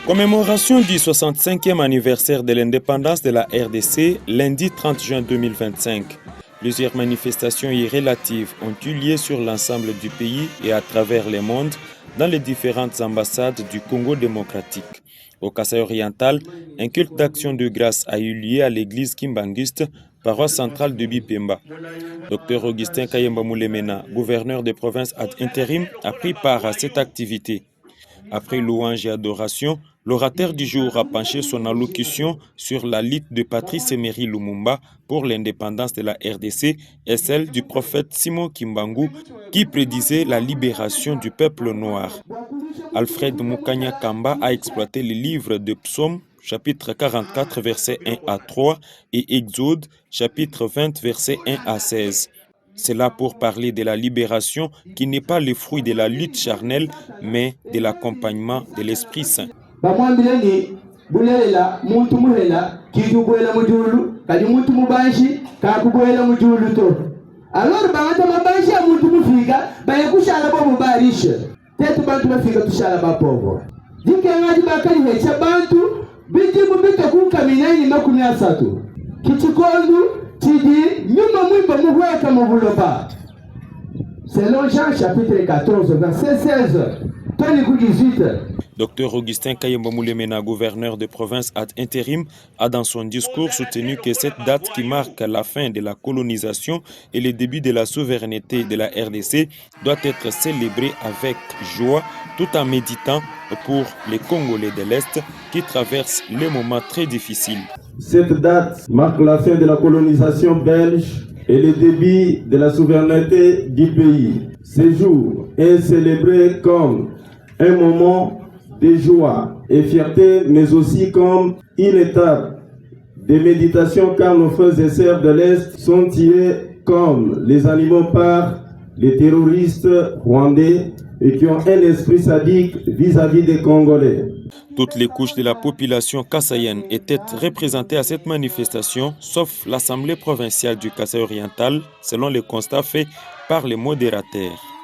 Commémoration du 65e anniversaire de l'indépendance de la RDC, lundi 30 juin 2025. Plusieurs manifestations y relatives ont eu lieu sur l'ensemble du pays et à travers le monde dans les différentes ambassades du Congo démocratique. Au Kasaï oriental, un culte d'action de grâce a eu lieu à l'église Kimbanguiste, paroisse centrale de Bipemba. Dr Augustin Kayemba Moulemena, gouverneur de province ad intérim, a pris part à cette activité. Après louange et adoration, l'orateur du jour a penché son allocution sur la lutte de Patrice Emery Lumumba pour l'indépendance de la RDC et celle du prophète Simon Kimbangu qui prédisait la libération du peuple noir. Alfred Moukanya Kamba a exploité les livres de Psaume, chapitre 44, versets 1 à 3 et Exode, chapitre 20, versets 1 à 16. C'est là pour parler de la libération qui n'est pas le fruit de la lutte charnelle, mais de l'accompagnement de l'Esprit Saint. Selon Jean chapitre 14, verset 16, Dr Augustin Kayemba Moulemena, gouverneur de province ad intérim, a dans son discours soutenu que cette date qui marque la fin de la colonisation et le début de la souveraineté de la RDC doit être célébrée avec joie tout en méditant pour les Congolais de l'Est qui traversent les moments très difficiles. Cette date marque la fin de la colonisation belge et le début de la souveraineté du pays. Ce jour est célébré comme un moment de joie et fierté, mais aussi comme une étape de méditation car nos frères et sœurs de l'Est sont tués comme les animaux par les terroristes rwandais et qui ont un esprit sadique vis-à-vis des Congolais. Toutes les couches de la population kassaïenne étaient représentées à cette manifestation, sauf l'Assemblée provinciale du Kasaï oriental, selon les constats faits par les modérateurs.